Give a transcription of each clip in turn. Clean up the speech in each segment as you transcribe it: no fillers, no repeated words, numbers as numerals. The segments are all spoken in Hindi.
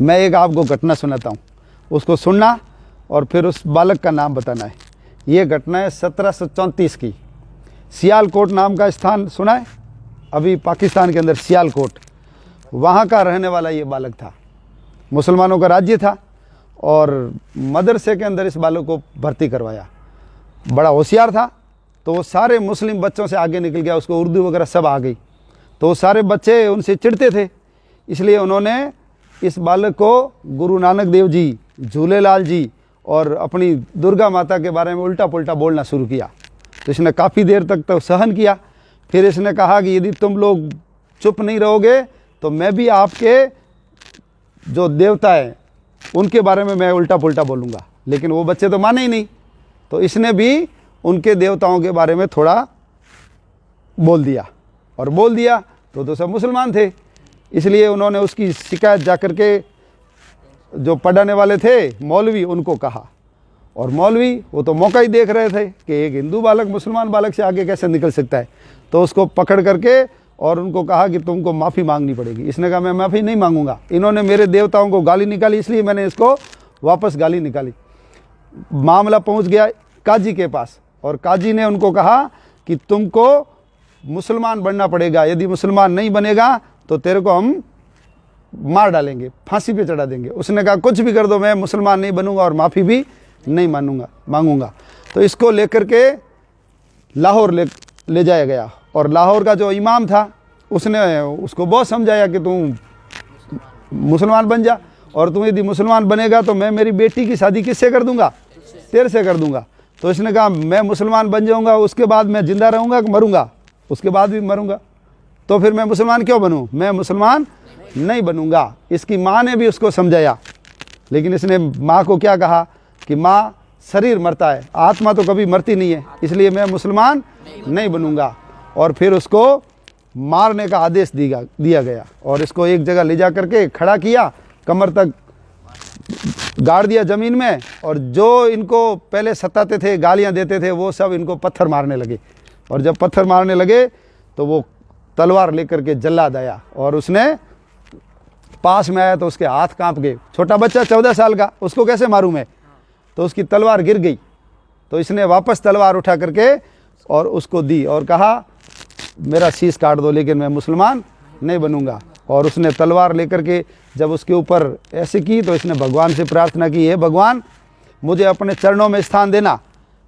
मैं एक आपको घटना सुनाता हूँ, उसको सुनना और फिर उस बालक का नाम बताना है। ये घटना है 1734 की। सियालकोट नाम का स्थान सुना है? अभी पाकिस्तान के अंदर सियालकोट, वहाँ का रहने वाला ये बालक था। मुसलमानों का राज्य था और मदरसे के अंदर इस बालक को भर्ती करवाया। बड़ा होशियार था, तो वो सारे मुस्लिम बच्चों से आगे निकल गया, उसको उर्दू वगैरह सब आ गई। तो वो सारे बच्चे उनसे चिढ़ते थे, इसलिए उन्होंने इस बालक को गुरु नानक देव जी, झूलेलाल जी और अपनी दुर्गा माता के बारे में उल्टा पुल्टा बोलना शुरू किया। तो इसने काफ़ी देर तक तो सहन किया। फिर इसने कहा कि यदि तुम लोग चुप नहीं रहोगे तो मैं भी आपके जो देवता है उनके बारे में मैं उल्टा पुल्टा बोलूँगा। लेकिन वो बच्चे तो माने ही नहीं, तो इसने भी उनके देवताओं के बारे में थोड़ा बोल दिया। और बोल दिया तो सब मुसलमान थे, इसलिए उन्होंने उसकी शिकायत जाकर के जो पढ़ाने वाले थे मौलवी, उनको कहा। और मौलवी वो तो मौका ही देख रहे थे कि एक हिंदू बालक मुसलमान बालक से आगे कैसे निकल सकता है। तो उसको पकड़ करके और उनको कहा कि तुमको माफ़ी मांगनी पड़ेगी। इसने कहा मैं माफ़ी नहीं मांगूंगा, इन्होंने मेरे देवताओं को गाली निकाली इसलिए मैंने इसको वापस गाली निकाली। मामला पहुंच गया काजी के पास और काजी ने उनको कहा कि तुमको मुसलमान बनना पड़ेगा, यदि मुसलमान नहीं बनेगा तो तेरे को हम मार डालेंगे, फांसी पे चढ़ा देंगे। उसने कहा कुछ भी कर दो, मैं मुसलमान नहीं बनूंगा और माफ़ी भी नहीं मांगूंगा। तो इसको लेकर के लाहौर ले जाया गया और लाहौर का जो इमाम था उसने उसको बहुत समझाया कि तुम मुसलमान बन जा, और तुम यदि मुसलमान बनेगा तो मैं मेरी बेटी की शादी किससे कर दूंगा? तेरे से कर दूंगा। तो इसने कहा मैं मुसलमान बन जाऊंगा, उसके बाद मैं जिंदा रहूंगा कि मरूंगा? उसके बाद भी मरूंगा, तो फिर मैं मुसलमान क्यों बनूं? मैं मुसलमान नहीं बनूंगा। इसकी माँ ने भी उसको समझाया, लेकिन इसने माँ को क्या कहा कि माँ शरीर मरता है, आत्मा तो कभी मरती नहीं है, इसलिए मैं मुसलमान नहीं बनूंगा। और फिर उसको मारने का आदेश दिया गया और इसको एक जगह ले जा करके खड़ा किया, कमर तक गाड़ दिया ज़मीन में, और जो इनको पहले सताते थे, गालियां देते थे, वो सब इनको पत्थर मारने लगे। और जब पत्थर मारने लगे तो वो तलवार लेकर के जल्लाद आया और उसने पास में आया तो उसके हाथ कांप गए। छोटा बच्चा 14 साल का, उसको कैसे मारूं मैं? तो उसकी तलवार गिर गई। तो इसने वापस तलवार उठा करके और उसको दी और कहा मेरा शीश काट दो, लेकिन मैं मुसलमान नहीं बनूंगा। और उसने तलवार लेकर के जब उसके ऊपर ऐसे की तो इसने भगवान से प्रार्थना की, हे भगवान मुझे अपने चरणों में स्थान देना,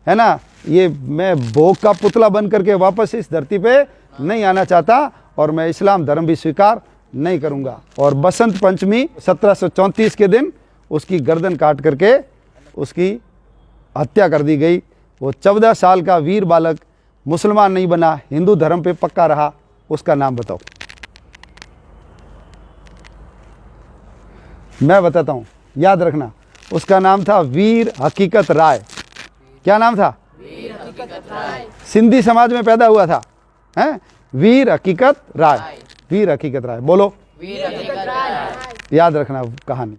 है ना, ये मैं भोग का पुतला बन करके वापस इस धरती पे नहीं आना चाहता और मैं इस्लाम धर्म भी स्वीकार नहीं करूंगा। और बसंत पंचमी 1734 के दिन उसकी गर्दन काट करके उसकी हत्या कर दी गई। वो 14 साल का वीर बालक मुसलमान नहीं बना, हिंदू धर्म पे पक्का रहा। उसका नाम बताओ। मैं बताता हूँ, याद रखना। उसका नाम था वीर हकीकत राय। क्या नाम था? वीर हकीकत राय। सिंधी समाज में पैदा हुआ था, हैं? वीर हकीकत राय, वीर हकीकत राय। बोलो, वीर हकीकत राय। याद रखना कहानी।